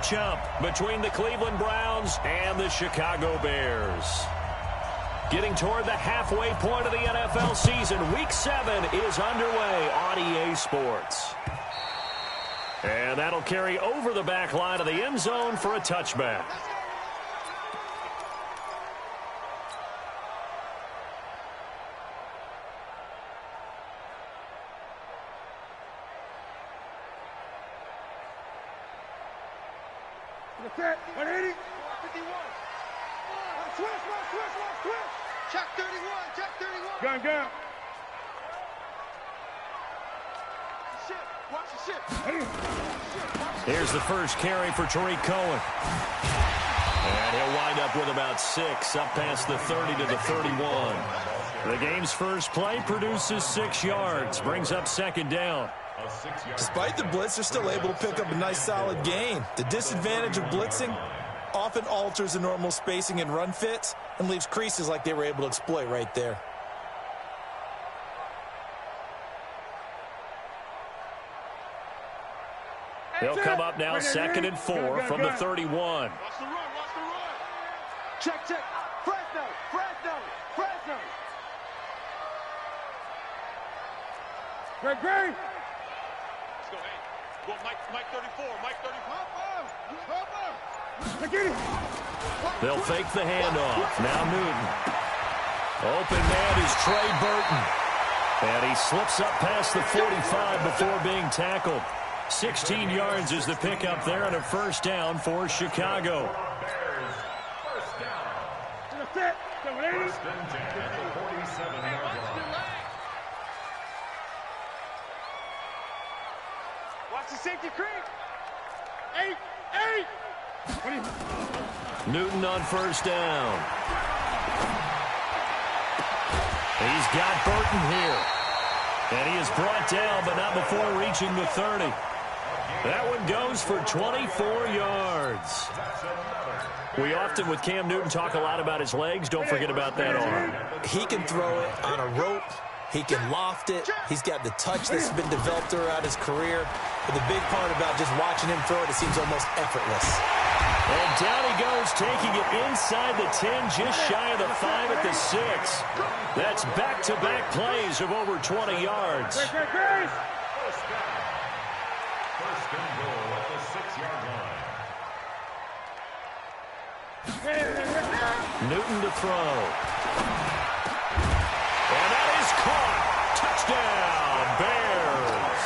matchup between the Cleveland Browns and the Chicago Bears. Getting toward the halfway point of the NFL season, Week 7 is underway on EA Sports. And that'll carry over the back line of the end zone for a touchback. Set, 180, 51. Switch. Check 31. Gun. Watch the shit. Here's the first carry for Tariq Cohen. And he'll wind up with about 6, up past the 30 to the 31. The game's first play produces 6 yards, brings up second down. Despite the blitz, they're still able to pick up a nice solid gain. The disadvantage of blitzing often alters the normal spacing and run fits and leaves creases like they were able to exploit right there. They'll come up now, 2nd and 4 from the 31. Watch the run. Check. Fresno. Great. Go Mike 34. They'll fake the handoff. Now Newton. Open man is Trey Burton. And he slips up past the 45 before being tackled. 16 yards is the pickup there and a first down for Chicago. Watch the safety creep. 8. Newton on first down. He's got Burton here. And he is brought down, but not before reaching the 30. That one goes for 24 yards. We often, with Cam Newton, talk a lot about his legs. Don't forget about that arm. He can throw it on a rope. He can loft it. He's got the touch that's been developed throughout his career. But the big part about just watching him throw it, it seems almost effortless. And down he goes, taking it inside the 10, just shy of the 5 at the 6. That's back-to-back plays of over 20 yards. First and goal at the 6-yard line. Newton to throw. And that is caught. Touchdown, Bears.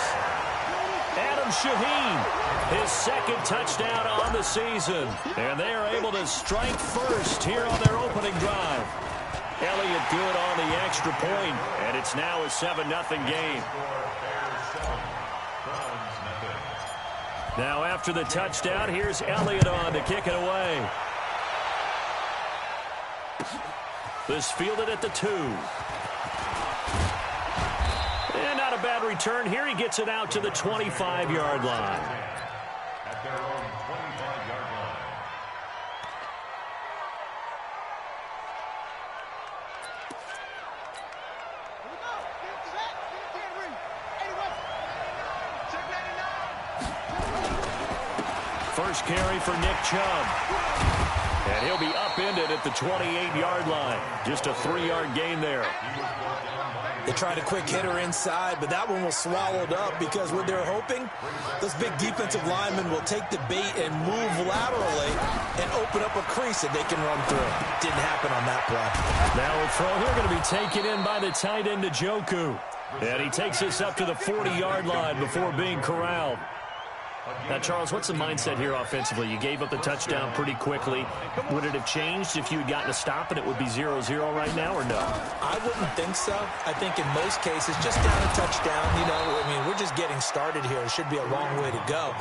Adam Shaheen, his 2nd touchdown on the season. And they are able to strike first here on their opening drive. Elliott good on the extra point, and it's now a 7-0 game. Now after the touchdown, here's Elliott on to kick it away. This fielded at the 2. And not a bad return here. He gets it out to the 25-yard line. At their own 25-yard line. First carry for Nick Chubb. And he'll be upended at the 28-yard line. Just a 3-yard gain there. They tried a quick hitter inside, but that one was swallowed up because what they're hoping, those big defensive linemen will take the bait and move laterally and open up a crease that they can run through. Didn't happen on that play. Now a throw here going to be taken in by the tight end Njoku. And he takes this up to the 40-yard line before being corralled. Now, Charles, what's the mindset here offensively? You gave up the touchdown pretty quickly. Would it have changed if you had gotten a stop and it would be 0-0 right now, or no? I wouldn't think so. I think in most cases, just down a touchdown, you know, I mean, we're just getting started here. It should be a long way to go.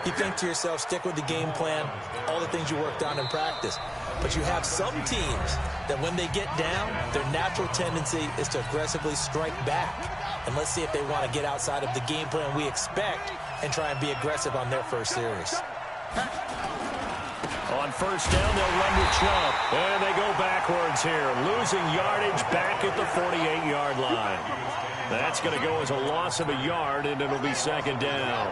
You think to yourself, stick with the game plan, all the things you worked on in practice. But you have some teams that when they get down, their natural tendency is to aggressively strike back. And let's see if they want to get outside of the game plan we expect and try and be aggressive on their first series. On first down, they'll run with Chubb. And they go backwards here, losing yardage back at the 48-yard line. That's going to go as a loss of a yard, and it'll be second down.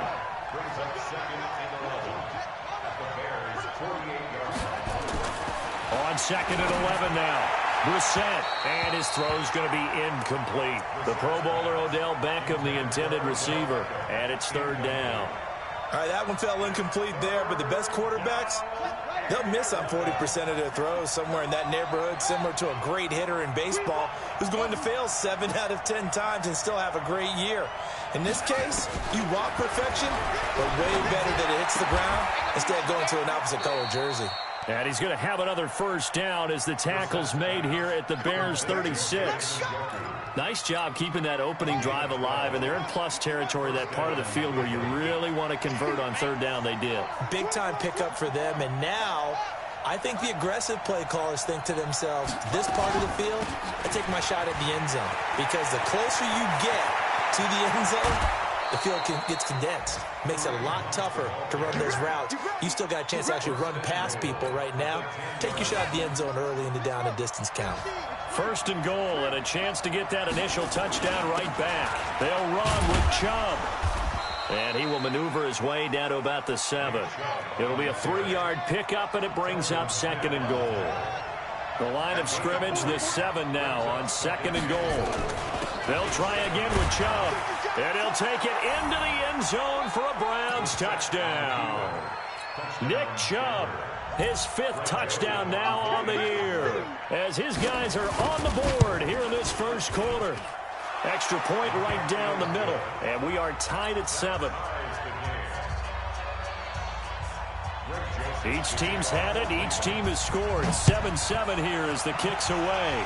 on 2nd and 11 now. Brissett, and his throw's going to be incomplete. The Pro Bowler Odell Beckham, the intended receiver, and it's 3rd down. All right, that one fell incomplete there, but the best quarterbacks, they'll miss on 40% of their throws, somewhere in that neighborhood, similar to a great hitter in baseball who's going to fail 7 out of 10 times and still have a great year. In this case, you want perfection, but way better that it hits the ground instead of going to an opposite color jersey. And he's going to have another 1st down as the tackle's made here at the Bears 36. Nice job keeping that opening drive alive, and they're in plus territory, that part of the field where you really want to convert on 3rd down. They did. Big-time pickup for them, and now I think the aggressive play callers think to themselves, this part of the field, I take my shot at the end zone, because the closer you get to the end zone, the field gets condensed. Makes it a lot tougher to run those routes. You still got a chance to actually run past people right now. Take your shot at the end zone early in the down and distance count. 1st and goal, and a chance to get that initial touchdown right back. They'll run with Chubb. And he will maneuver his way down to about the 7. It'll be a 3-yard pickup, and it brings up 2nd and goal. The line of scrimmage, the 7 now on 2nd and goal. They'll try again with Chubb. And he'll take it into the end zone for a Browns touchdown. Nick Chubb, his 5th touchdown now on the year, as his guys are on the board here in this 1st quarter. Extra point right down the middle, and we are tied at 7. Each team's had it. Each team has scored. 7-7 here as the kick's away.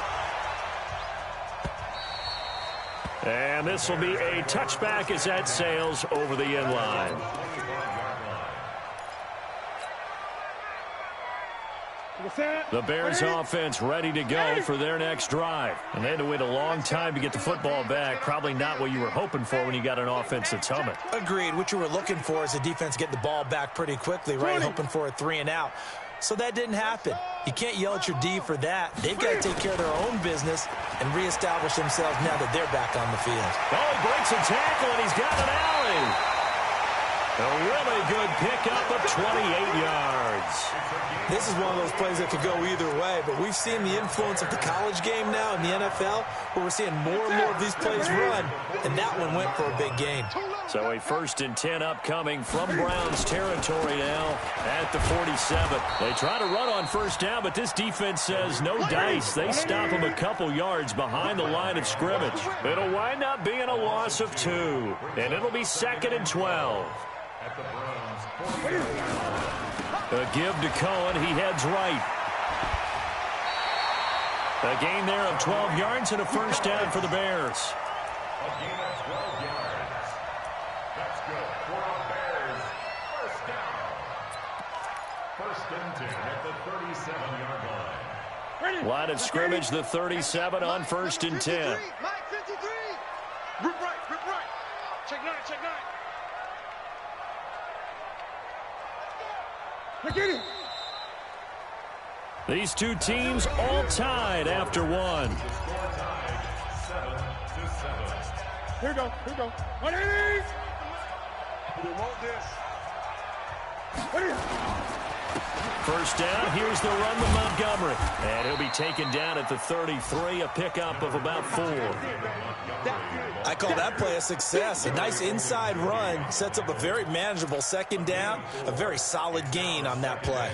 And this will be a touchback as that sails over the end line. The Bears offense ready to go for their next drive. And they had to wait a long time to get the football back. Probably not what you were hoping for when you got an offense that's humming. Agreed. What you were looking for is the defense getting the ball back pretty quickly, right? Hoping for a 3 and out. So that didn't happen. You can't yell at your D for that. They've got to take care of their own business and reestablish themselves now that they're back on the field. Oh, he breaks a tackle, and he's got an alley. A really good pickup of 28 yards. This is one of those plays that could go either way, but we've seen the influence of the college game now in the NFL, where we're seeing more and more of these plays run, and that one went for a big gain. So a 1st and 10 upcoming from Browns territory now at the 47. They try to run on 1st down, but this defense says no dice. They stop them a couple yards behind the line of scrimmage. It'll wind up being a loss of 2, and it'll be 2nd and 12. A give to Cohen. He heads right. A gain there of 12 yards and a 1st down for the Bears. A gain of 12 yards. That's good for the Bears. 1st down. 1st and 10 at the 37-yard line. Line of scrimmage, the 37 on 1st and 10. Mike 53. Rip right. Check 9. Get it. These two teams all tied after 1. Score tied 7-7. Here we go. 180. We want this. 1st down. Here's the run to Montgomery. And he'll be taken down at the 33, a pickup of about 4. I call that play a success. A nice inside run sets up a very manageable 2nd down. A very solid gain on that play.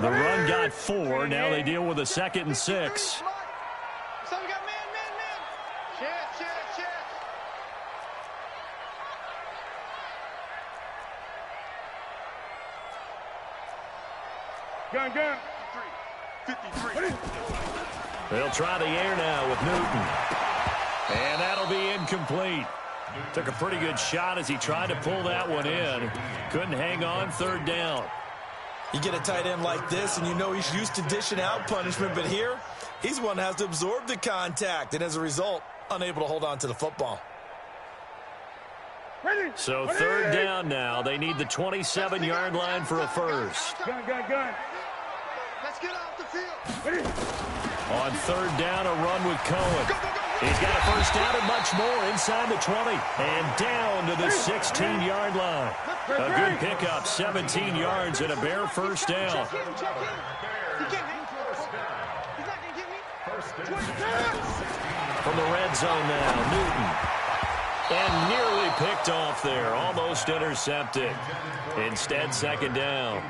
The run got 4. Now they deal with a 2nd and 6. So we got man. Chest. Gun. 53. They'll try the air now with Newton. And that'll be incomplete. Took a pretty good shot as he tried to pull that one in. Couldn't hang on. 3rd down. You get a tight end like this, and you know he's used to dishing out punishment, but here, he's one that has to absorb the contact, and as a result, unable to hold on to the football. So 3rd down now. They need the 27-yard line for a 1st. Gun. Let's get off the field. On 3rd down, a run with Cohen. Go. He's got a first down and much more inside the 20. And down to the 16-yard line. A good pickup, 17 yards and a Bear first down. From the red zone now, Newton. And nearly picked off there, almost intercepted. Instead, second down.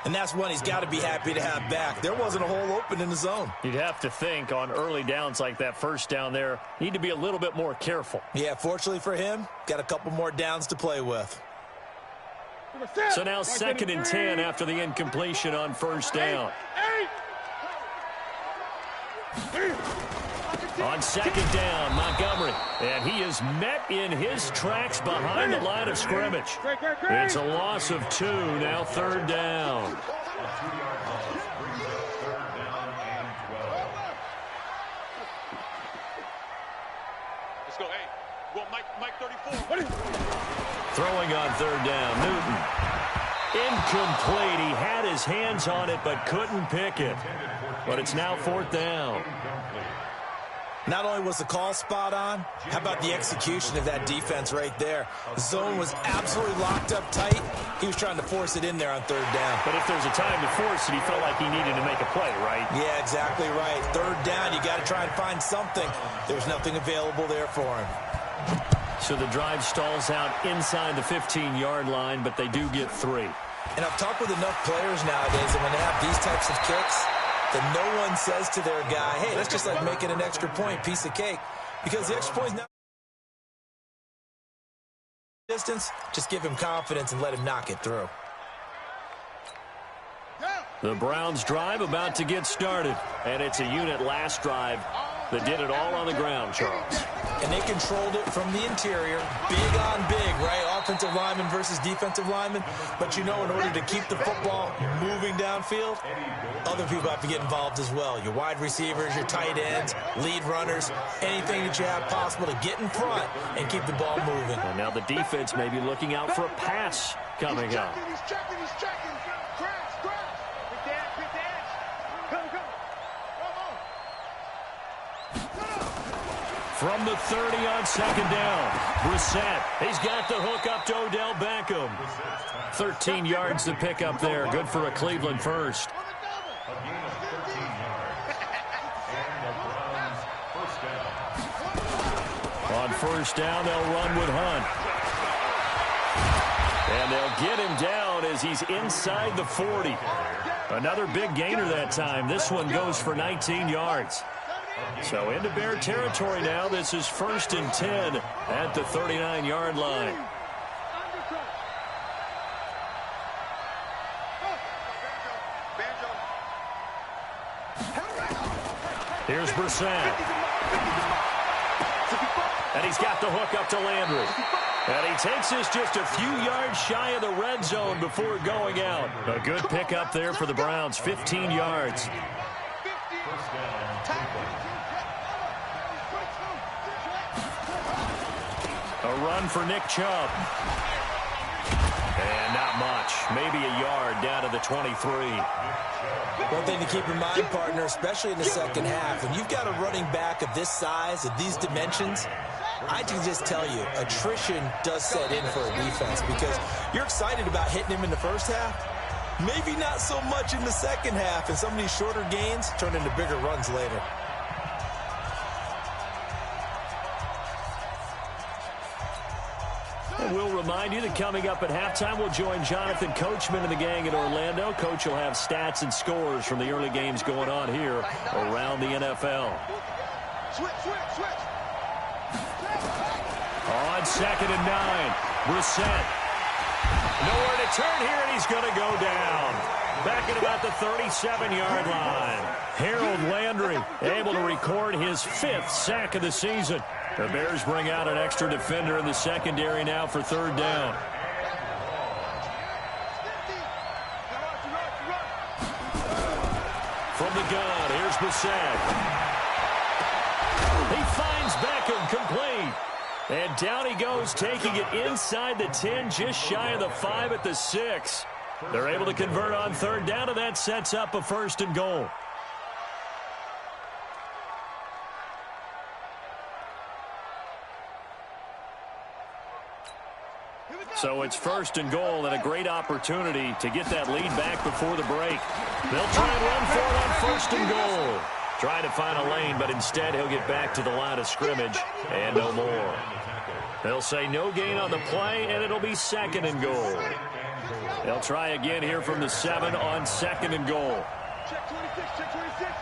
And that's one he's got to be happy to have back. There wasn't a hole open in the zone. You'd have to think on early downs like that first down there, need to be a little bit more careful. Yeah, fortunately for him, got a couple more downs to play with. So now 2nd and 10 after the incompletion on first down. On 2nd down, Montgomery. And he is met in his tracks behind the line of scrimmage. It's a loss of 2, now 3rd down. Let's go, hey. Well, Mike 34. Throwing on 3rd down, Newton. Incomplete. He had his hands on it but couldn't pick it. But it's now 4th down. Not only was the call spot on, how about the execution of that defense right there? The zone was absolutely locked up tight. He was trying to force it in there on 3rd down. But if there's a time to force it, he felt like he needed to make a play, right? Yeah, exactly right. 3rd down, you got to try and find something. There's nothing available there for him. So the drive stalls out inside the 15-yard line, but they do get 3. And I've talked with enough players nowadays, and when they have these types of kicks, that no one says to their guy, hey, that's just like making an extra point, piece of cake. Because the extra point is now distance, just give him confidence and let him knock it through. The Browns drive about to get started. And it's a unit last drive that did it all on the ground, Charles. And they controlled it from the interior. Big on big, right? Offensive lineman versus defensive lineman. But you know, in order to keep the football moving downfield, other people have to get involved as well. Your wide receivers, your tight ends, lead runners, anything that you have possible to get in front and keep the ball moving. And now the defense may be looking out for a pass coming up. He's checking. Crash. Big dash. Go. From the 30 on 2nd down, Brissett. He's got the hook up to Odell Beckham. 13 yards to pick up there. Good for a Cleveland first. On first down, they'll run with Hunt. And they'll get him down as he's inside the 40. Another big gainer that time. This one goes for 19 yards. So into Bear territory now. This is 1st and 10 at the 39-yard line. Here's Brissett. And he's got the hook up to Landry. And he takes this just a few yards shy of the red zone before going out. A good pickup there for the Browns, 15 yards. A run for Nick Chubb. And not much. Maybe a yard down to the 23. One thing to keep in mind, partner, especially in the second half, when you've got a running back of this size, of these dimensions, I can just tell you, attrition does set in for a defense because you're excited about hitting him in the first half. Maybe not so much in the second half, and some of these shorter gains turn into bigger runs later. And we'll remind you that coming up at halftime, we'll join Jonathan Coachman and the gang in Orlando. Coach will have stats and scores from the early games going on here around the NFL. Switch. On 2nd and 9, Brissett. Nowhere to turn here, and he's going to go down. Back at about the 37-yard line. Harold Landry able to record his 5th sack of the season. The Bears bring out an extra defender in the secondary now for 3rd down. From the gun, here's Brissett. He finds Beckham complete. And down he goes, taking it inside the 10, just shy of the 5 at the 6. They're able to convert on 3rd down, and that sets up a 1st and goal. So it's 1st and goal, and a great opportunity to get that lead back before the break. They'll try and run for it on 1st and goal. Trying to find a lane, but instead he'll get back to the line of scrimmage and no more. They'll say no gain on the play, and it'll be 2nd and goal. They'll try again here from the 7 on 2nd and goal. Check 26, check 26.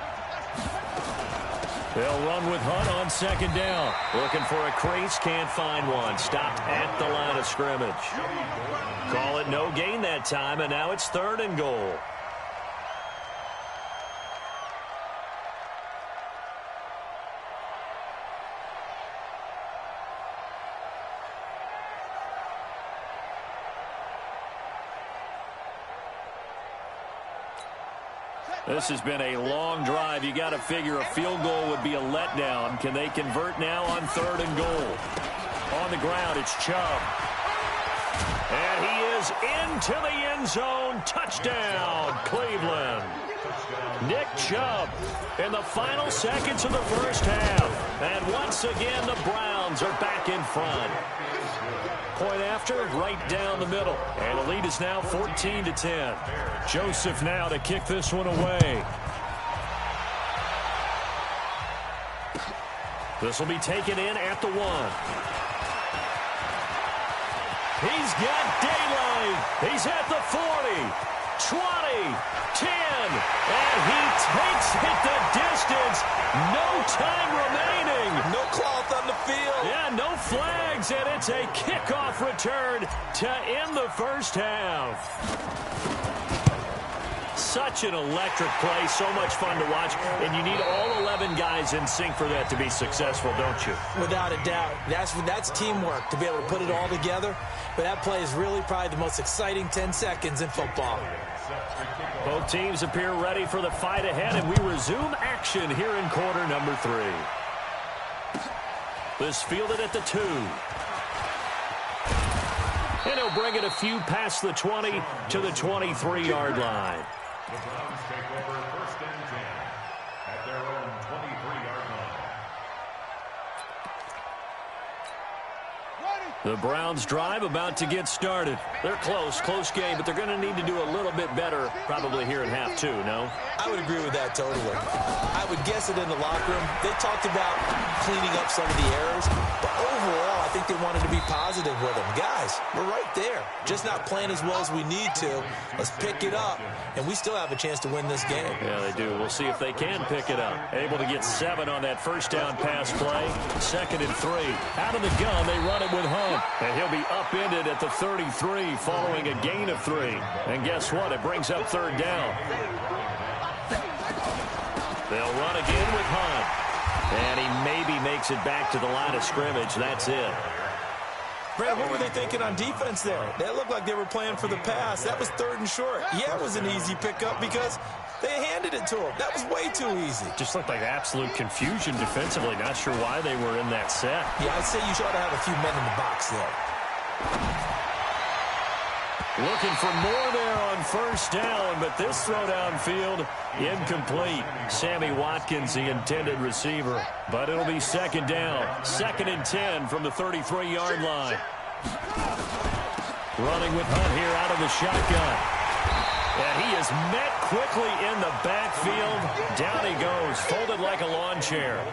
They'll run with Hunt on 2nd down. Looking for a crease, can't find one. Stopped at the line of scrimmage. Call it no gain that time, and now it's 3rd and goal. This has been a long drive. You got to figure a field goal would be a letdown. Can they convert now on 3rd and goal? On the ground, it's Chubb. And he is into the end zone. Touchdown, Cleveland. Nick Chubb in the final seconds of the first half. And once again, the Browns are back in front. Point after, right down the middle. And the lead is now 14-10. Joseph now to kick this one away. This will be taken in at the 1. He's got daylight. He's at the 40, 20, 10, and he takes it the distance. No time remaining. No cloth on the field. Yeah, no flags, and it's a kickoff return to end the first half. Such an electric play, so much fun to watch, and you need all 11 guys in sync for that to be successful, don't you? Without a doubt. That's teamwork, to be able to put it all together. But that play is really probably the most exciting 10 seconds in football. Both teams appear ready for the fight ahead, and we resume action here in quarter number 3. This fielded at the 2. And he'll bring it a few past the 20 to the 23-yard line. The Browns take over 1st and 10 at their own 23-yard line. The Browns drive about to get started. They're close game, but they're going to need to do a little bit better probably here in half 2, no? I would agree with that totally. I would guess it in the locker room. They talked about cleaning up some of the errors, but overall, I think they wanted to be positive with them. Guys, we're right there. Just not playing as well as we need to. Let's pick it up, and we still have a chance to win this game. Yeah, they do. We'll see if they can pick it up. Able to get 7 on that first down pass play. 2nd and 3. Out of the gun, they run it with Hunt. And he'll be upended at the 33 following a gain of 3. And guess what? It brings up 3rd down. They'll run again with Hunt. And he maybe makes it back to the line of scrimmage. That's it. Brad, what were they thinking on defense there? They looked like they were playing for the pass. That was 3rd and short. Yeah, it was an easy pickup because they handed it to him. That was way too easy. Just looked like absolute confusion defensively. Not sure why they were in that set. Yeah, I'd say you ought to have a few men in the box there. Looking for more there on 1st down, but this throw downfield incomplete. Sammy Watkins, the intended receiver. But it'll be 2nd down. 2nd and 10 from the 33-yard line. Running with Hunt here out of the shotgun. And he is met quickly in the backfield. Down he goes, folded like a lawn chair.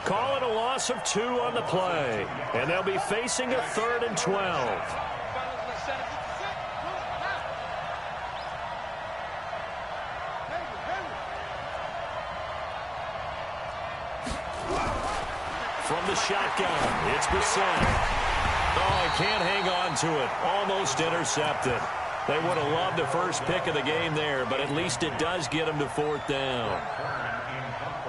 Call it a loss of 2 on the play. And they'll be facing a 3rd and 12. From the shotgun, it's Brissett. Oh, he can't hang on to it. Almost intercepted. They would have loved the first pick of the game there, but at least it does get them to 4th down.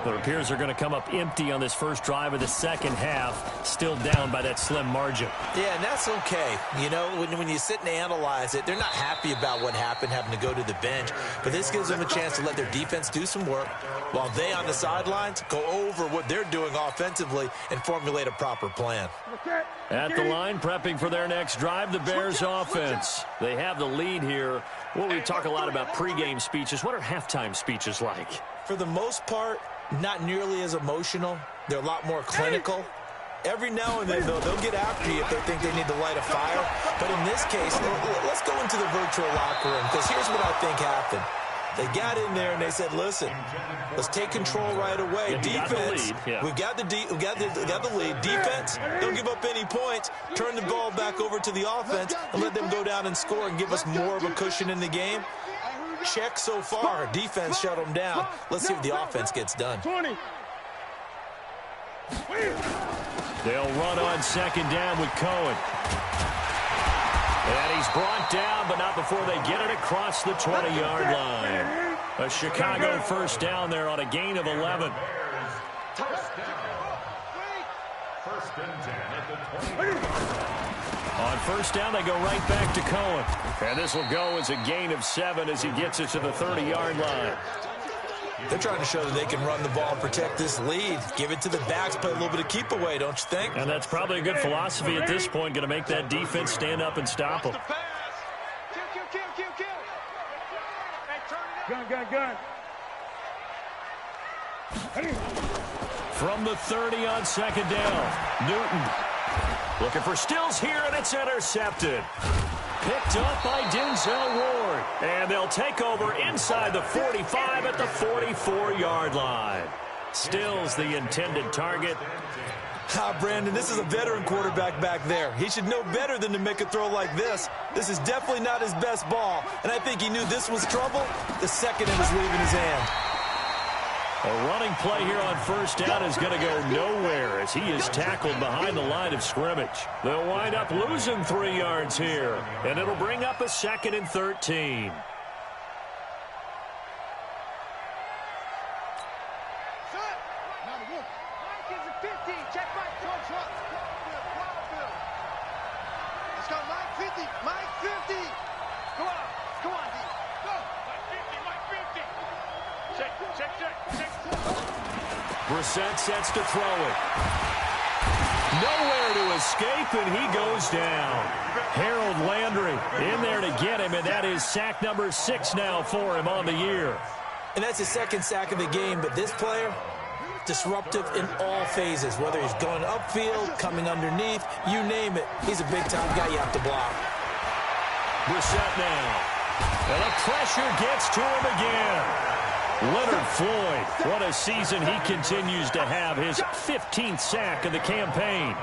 It appears they're going to come up empty on this first drive of the second half, still down by that slim margin. Yeah, and that's okay. You know, when you sit and analyze it, they're not happy about what happened, having to go to the bench. But this gives them a chance to let their defense do some work while they on the sidelines go over what they're doing offensively and formulate a proper plan. At the line, prepping for their next drive, the Bears offense. They have the lead here. Well, we talk a lot about pregame speeches. What are halftime speeches like? For the most part, not nearly as emotional. They're a lot more clinical. Every now and then, though, they'll get after you if they think they need to light a fire. But in this case, let's go into the virtual locker room, because here's what I think happened. They got in there and they said, listen, let's take control right away. Defense, we've got the lead. Defense, don't give up any points. Turn the ball back over to the offense and let them go down and score and give us more of a cushion in the game. Check so far. Defense shut them down. Let's see if the offense gets done. They'll run on second down with Cohen. And he's brought down, but not before they get it across the 20-yard line. A Chicago first down there on a gain of 11. First and 10 at the 20-yard line. On first down, they go right back to Cohen. And this will go as a gain of 7 as he gets it to the 30-yard line. They're trying to show that they can run the ball and protect this lead. Give it to the backs, play a little bit of keep away, don't you think? And that's probably a good philosophy at this point, going to make that defense stand up and stop them. Gun. From the 30 on second down, Newton looking for Stills here, and it's intercepted. Picked up by Denzel Ward. And they'll take over inside the 45 at the 44-yard line. Stills the intended target. Brandon, this is a veteran quarterback back there. He should know better than to make a throw like this. This is definitely not his best ball. And I think he knew this was trouble the second it was leaving his hand. A running play here on first down is going to go nowhere as he is tackled behind the line of scrimmage. They'll wind up losing 3 yards here, and it'll bring up a 2nd and 13. Let's go, Mike 50. Mike 50. Go on, D. Go. Mike 50. Check. Brissett sets to throw it. Nowhere to escape, and he goes down. Harold Landry in there to get him, and that is sack number 6 now for him on the year. And that's his second sack of the game, but this player, disruptive in all phases, whether he's going upfield, coming underneath, you name it. He's a big-time guy you have to block. Brissett now. And the pressure gets to him again. Leonard Floyd, what a season he continues to have, his 15th sack of the campaign.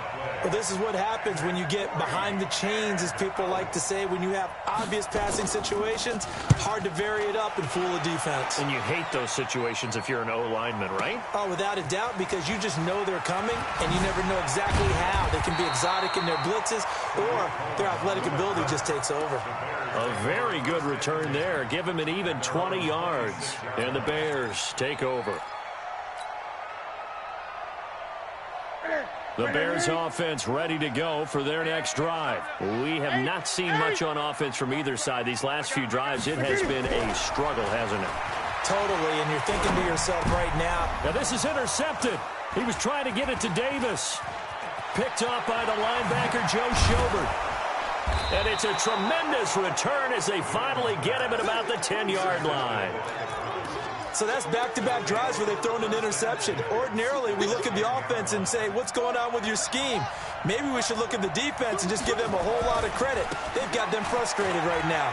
Well, this is what happens when you get behind the chains, as people like to say. When you have obvious passing situations, hard to vary it up and fool a defense. And you hate those situations if you're an O-lineman, right? Oh, without a doubt, because you just know they're coming, and you never know exactly how. They can be exotic in their blitzes, or their athletic ability just takes over. A very good return there. Give him an even 20 yards. And the Bears take over. The Bears offense ready to go for their next drive. We have not seen much on offense from either side. These last few drives, it has been a struggle, hasn't it? Totally, and you're thinking to yourself right now. Now this is intercepted. He was trying to get it to Davis. Picked up by the linebacker, Joe Schobert. And it's a tremendous return as they finally get him at about the 10-yard line. So that's back-to-back drives where they've thrown an interception. Ordinarily, we look at the offense and say, what's going on with your scheme? Maybe we should look at the defense and just give them a whole lot of credit. They've got them frustrated right now.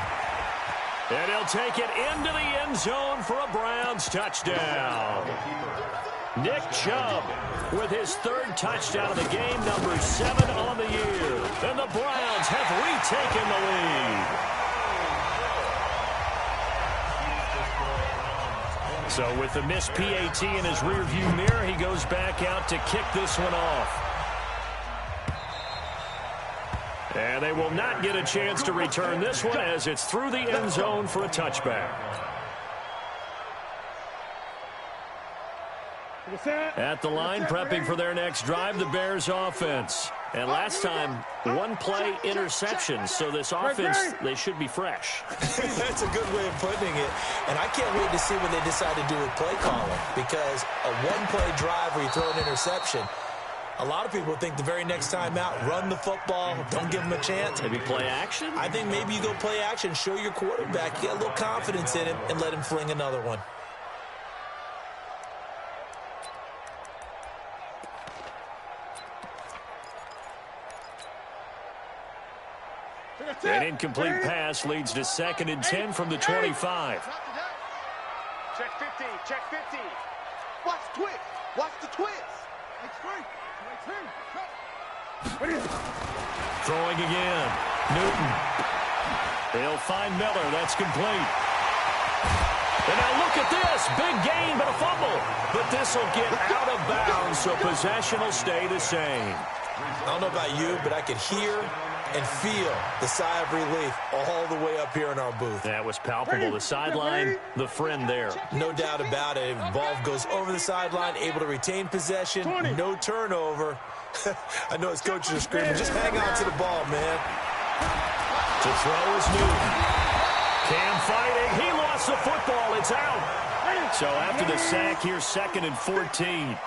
And he'll take it into the end zone for a Browns touchdown. Nick Chubb with his 3rd touchdown of the game, number 7 on the year. And the Browns have retaken the lead. So with the missed PAT in his rearview mirror, he goes back out to kick this one off. And they will not get a chance to return this one as it's through the end zone for a touchback. At the line, prepping for their next drive, the Bears offense. And last time, 1-play interception. So this offense, they should be fresh. That's a good way of putting it. And I can't wait to see what they decide to do with play calling. Because a 1-play drive where you throw an interception, a lot of people think the very next time out, run the football, don't give them a chance. Maybe play action? I think maybe you go play action, show your quarterback, you got a little confidence in him, and let him fling another one. An incomplete pass leads to 2nd and 10 from the 25. Check 50. Check 50. Watch the twist. Watch the twist. Throwing again. Newton. They'll find Miller. That's complete. And now look at this. Big gain, but a fumble. But this will get out of bounds, so possession will stay the same. I don't know about you, but I could hear and feel the sigh of relief all the way up here in our booth. That was palpable. The sideline, the friend there. No doubt about it. Ball goes over the sideline, able to retain possession, no turnover. I know his coaches are screaming, just hang on to the ball, man. To throw is Newton. Cam fighting. He lost the football. It's out. So after the sack, here's 2nd and 14.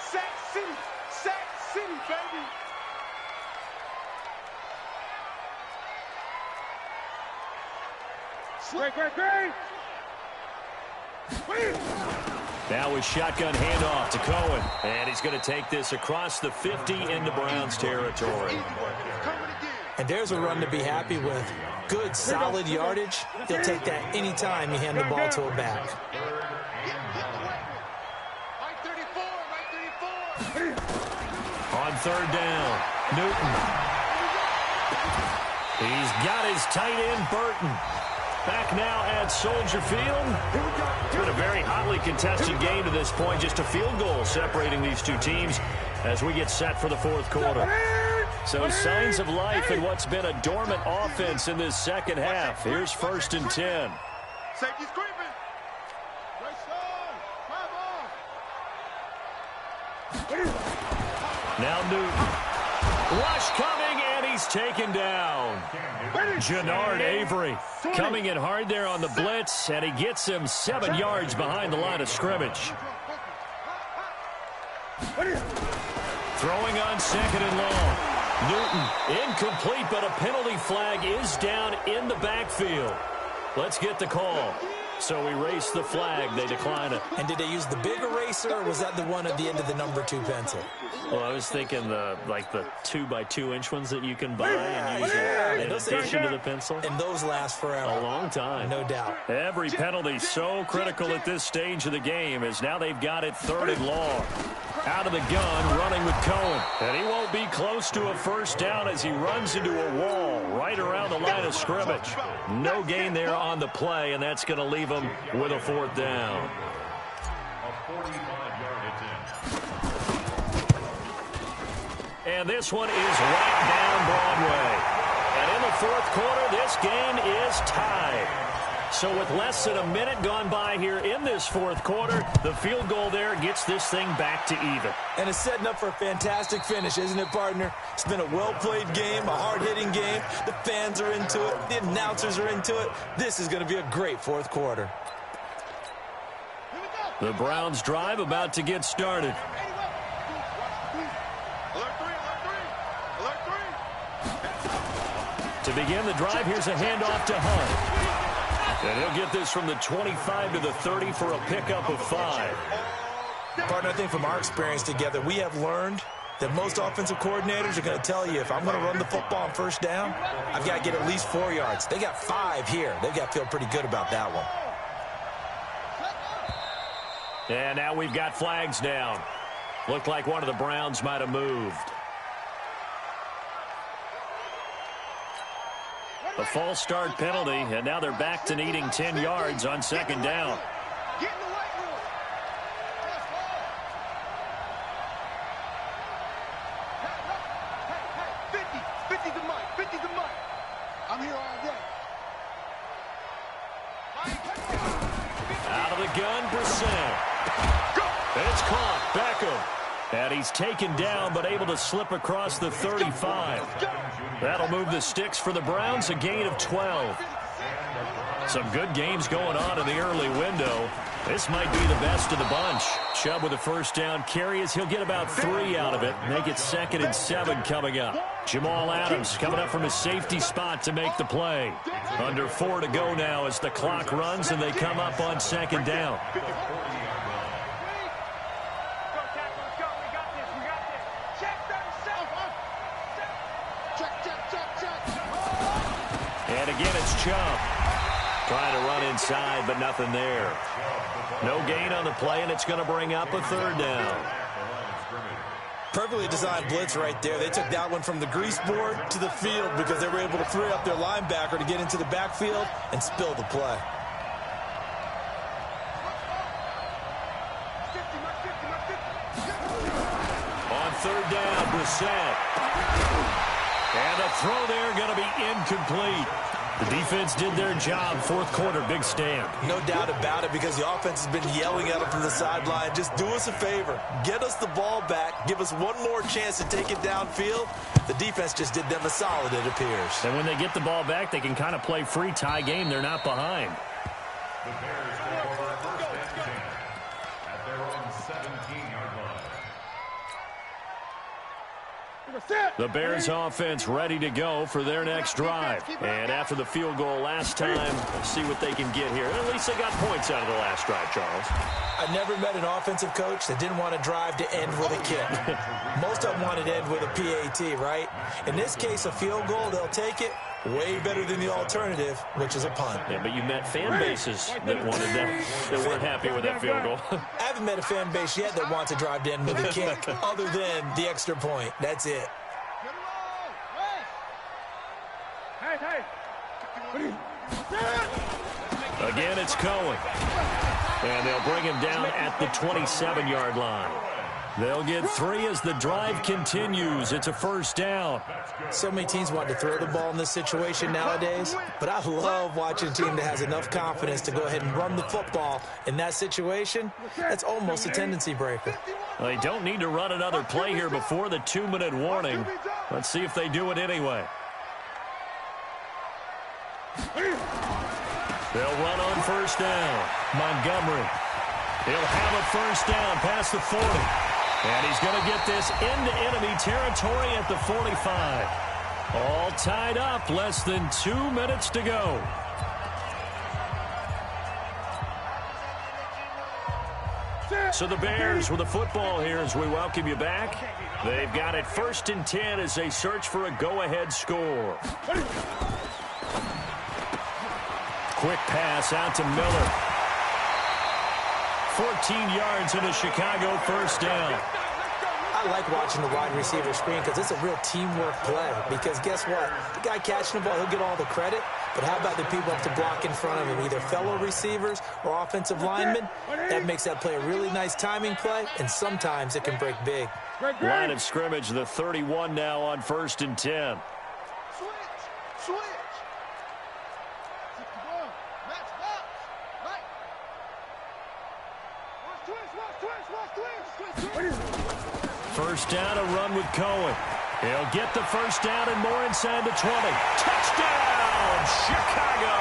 Sack City. Sack City, baby. Now with shotgun handoff to Cohen. And he's going to take this across the 50 into Browns territory. And there's a run to be happy with. Good, solid yardage. He'll take that anytime you hand the ball to a back. On 3rd down, Newton. He's got his tight end, Burton. Back now at Soldier Field. It's been a very hotly contested game to this point. Just a field goal separating these two teams as we get set for the 4th quarter. So signs of life in what's been a dormant offense in this second half. Here's 1st and 10. Safety's creeping. Now Newton. Rush coming, and he's taken down. Jannard Avery coming in hard there on the blitz, and he gets him 7 yards behind the line of scrimmage. Throwing on 2nd and long. Newton incomplete, but a penalty flag is down in the backfield. Let's get the call. So we race the flag. They decline it. And did they use the big eraser, or was that the one at the end of the number 2 pencil? Well, I was thinking the 2x2-inch ones that you can buy and use in addition to the pencil. And those last forever. A long time. No doubt. Every penalty so critical at this stage of the game as now they've got it 3rd and long. Out of the gun, running with Cohen. And he won't be close to a 1st down as he runs into a wall right around the line of scrimmage. No gain there on the play, and that's going to leave him with a 4th down. A 45-yard attempt. And this one is right down Broadway. And in the 4th quarter, this game is tied. So with less than a minute gone by here in this 4th quarter, the field goal there gets this thing back to even. And it's setting up for a fantastic finish, isn't it, partner? It's been a well-played game, a hard-hitting game. The fans are into it. The announcers are into it. This is going to be a great 4th quarter. The Browns drive about to get started. To begin the drive, here's a handoff to Hunt. And he'll get this from the 25 to the 30 for a pickup of 5. Partner, I think from our experience together, we have learned that most offensive coordinators are going to tell you, if I'm going to run the football on 1st down, I've got to get at least 4 yards. They got 5 here. They've got to feel pretty good about that one. And now we've got flags down. Looked like one of the Browns might have moved. A false start penalty, and now they're back to needing 10 yards on 2nd down. Get in the white room. Hey, 50 the mic, 50 the mic. I'm here all day. Out of the gun, Brissett. It's caught. Beckham. And he's taken down, but able to slip across the 35. That'll move the sticks for the Browns, a gain of 12. Some good games going on in the early window. This might be the best of the bunch. Chubb with a 1st down carry as he'll get about 3 out of it. Make it 2nd and 7 coming up. Jamal Adams coming up from his safety spot to make the play. Under 4 to go now as the clock runs and they come up on 2nd down. again, it's Chubb. Trying to run inside, but nothing there. No gain on the play, and it's going to bring up a third down. Perfectly designed blitz right there. They took that one from the grease board to the field because they were able to free up their linebacker to get into the backfield and spill the play. On third down, Brissett. And a throw there going to be incomplete. The defense did their job. Fourth quarter, big stand. No doubt about it, because the offense has been yelling at them from the sideline. Just do us a favor. Get us the ball back. Give us one more chance to take it downfield. The defense just did them a solid, it appears. And when they get the ball back, they can kind of play free tie game. They're not behind. The Bears take over first and 10 at their own 17-yard line. The Bears offense ready to go for their next drive. And after the field goal last time, let's see what they can get here. At least they got points out of the last drive, Charles. I never met an offensive coach that didn't want to drive to end with a kick. Most of them wanted to end with a PAT, right? In this case, a field goal, they'll take it. Way better than the alternative, which is a punt. Yeah, but you met fan bases that wanted that, that weren't happy with that field goal. I haven't met a fan base yet that wants to drive to end with a kick, other than the extra point. That's it. Again, it's Cohen. And they'll bring him down at the 27-yard line. They'll get 3 as the drive continues. It's a first down. So many teams want to throw the ball in this situation nowadays, but I love watching a team that has enough confidence to go ahead and run the football in that situation. That's almost a tendency breaker. Well, they don't need to run another play here before the 2-minute warning. Let's see if they do it anyway. They'll run on first down. Montgomery. He'll have a first down past the 40. And he's going to get this into enemy territory at the 45. All tied up, less than 2 minutes to go. So the Bears with the football here as we welcome you back. They've got it 1st and 10 as they search for a go-ahead score. Quick pass out to Miller. 14 yards in a Chicago first down. I like watching the wide receiver screen because it's a real teamwork play. Because guess what? The guy catching the ball, he'll get all the credit. But how about the people up to block in front of him, either fellow receivers or offensive linemen? That makes that play a really nice timing play, and sometimes it can break big. Line of scrimmage, the 31 now on 1st and 10. Switch. First down, a run with Cohen. He'll get the first down and more inside the 20. Touchdown, Chicago!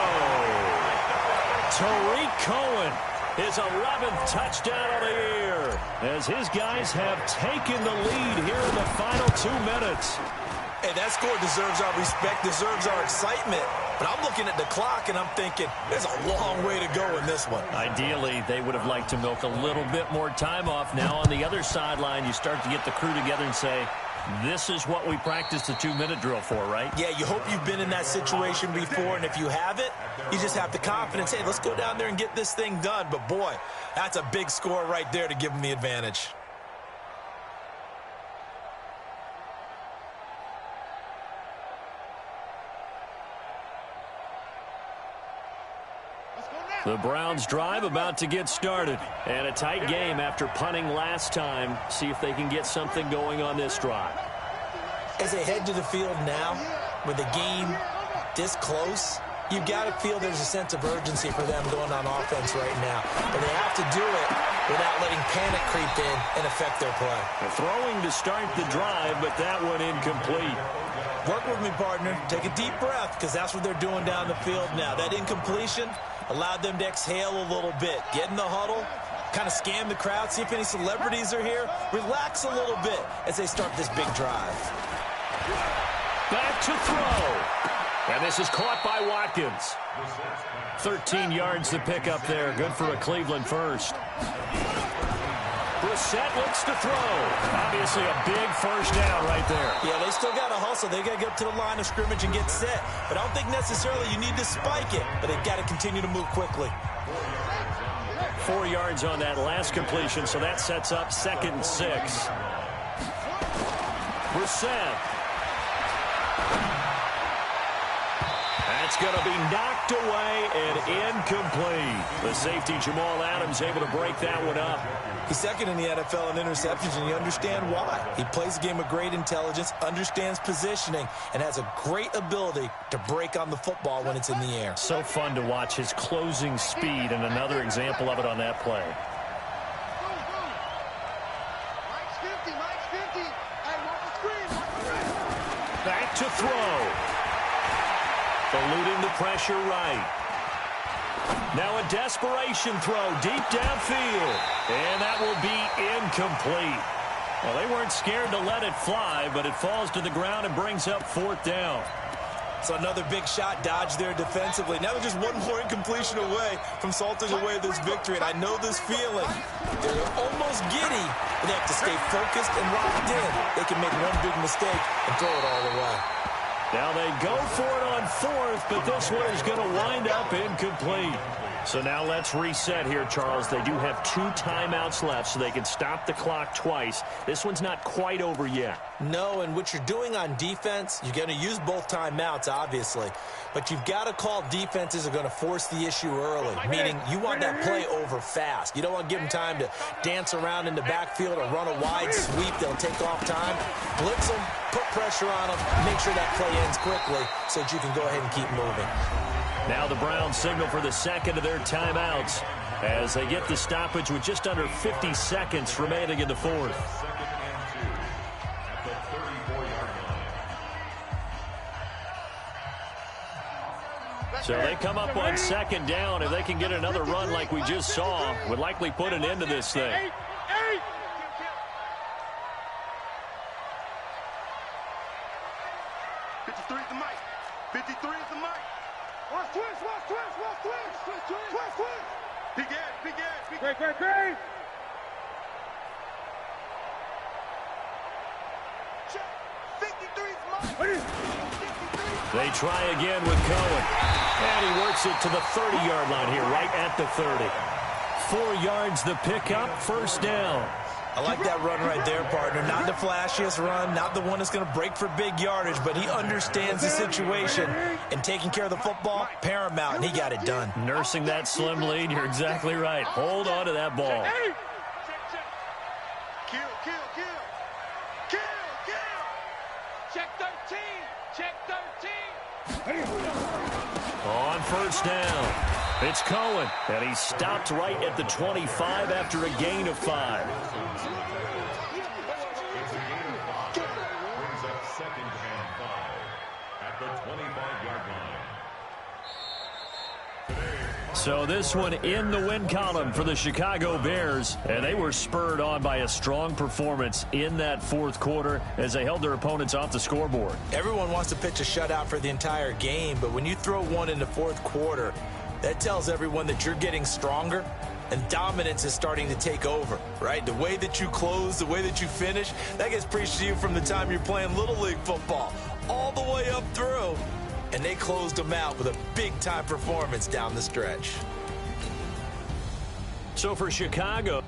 Tariq Cohen, his 11th touchdown of the year, as his guys have taken the lead here in the final 2 minutes. Hey, that score deserves our respect, deserves our excitement. But I'm looking at the clock, and I'm thinking, there's a long way to go in this one. Ideally, they would have liked to milk a little bit more time off. Now, on the other sideline, you start to get the crew together and say, this is what we practiced the 2-minute drill for, right? Yeah, you hope you've been in that situation before, and if you haven't, you just have the confidence, hey, let's go down there and get this thing done. But, boy, that's a big score right there to give them the advantage. The Browns drive about to get started. And a tight game after punting last time. See if they can get something going on this drive. As they head to the field now, with the game this close, you've got to feel there's a sense of urgency for them going on offense right now. But they have to do it without letting panic creep in and affect their play. They're throwing to start the drive, but that one incomplete. Work with me, partner. Take a deep breath, because that's what they're doing down the field now. That incompletion allowed them to exhale a little bit. Get in the huddle, kind of scan the crowd, see if any celebrities are here. Relax a little bit as they start this big drive. Back to throw. And this is caught by Watkins. 13 yards to pick up there. Good for a Cleveland first. Brissett looks to throw. Obviously a big first down right there. Yeah, they still got to hustle. They got to get up to the line of scrimmage and get set. But I don't think necessarily you need to spike it, but they've got to continue to move quickly. 4 yards on that last completion, so that sets up 2nd and 6. Brissett. That's going to be knocked away and incomplete. The safety, Jamal Adams, able to break that one up. He's second in the NFL in interceptions, and you understand why. He plays a game of great intelligence, understands positioning, and has a great ability to break on the football when it's in the air. So fun to watch his closing speed, and another example of it on that play. Mike's 50, Mike's 50. Hey, watch the screen, watch the screen. Back to throw. Eluding the pressure right. Now a desperation throw deep downfield. And that will be incomplete. Well, they weren't scared to let it fly, but it falls to the ground and brings up 4th down. So another big shot dodged there defensively. Now they're just one more incompletion away from salting away this victory. And I know this feeling. They're almost giddy, but they have to stay focused and locked in. They can make one big mistake and throw it all away. Now they go for it on 4th, but this one is going to wind up incomplete. So now let's reset here, Charles. They do have 2 timeouts left, so they can stop the clock twice. This one's not quite over yet. No, and what you're doing on defense, you're going to use both timeouts, obviously. But you've got to call defenses are going to force the issue early, meaning you want that play over fast. You don't want to give them time to dance around in the backfield or run a wide sweep. They'll take off time. Blitz them, put pressure on them, make sure that play ends quickly so that you can go ahead and keep moving. Now the Browns signal for the second of their timeouts as they get the stoppage with just under 50 seconds remaining in the 4th. 2nd and 2 at the 34-yard line. So they come up on 2nd down. If they can get another run like we just saw, would likely put an end to this thing. 53 is the mic. 53 is the mic. Watch twist, watch twist, watch twist. Twist, twist, twist, twist. Big ass, big ass, big ass. Great, great. Check. 53 is the mic. They try again with Cohen. And he works it to the 30-yard line here, right at the 30. 4 yards the pickup, 1st down. I like that run right there, partner. Not the flashiest run, not the one that's going to break for big yardage, but he understands the situation, and taking care of the football, paramount, and he got it done. Nursing that slim lead, you're exactly right. Hold on to that ball. Kill, kill, kill. Kill, kill. Check 13. Check 13. On 1st down. It's Cohen, and he stopped right at the 25 after a gain of 5. It's a gain of 5. Brings up 2nd and 5 at the 25-yard line. So this one in the win column for the Chicago Bears, and they were spurred on by a strong performance in that 4th quarter as they held their opponents off the scoreboard. Everyone wants to pitch a shutout for the entire game, but when you throw one in the 4th quarter, that tells everyone that you're getting stronger and dominance is starting to take over, right? The way that you close, the way that you finish, that gets preached to you from the time you're playing Little League football all the way up through. And they closed them out with a big-time performance down the stretch. So for Chicago...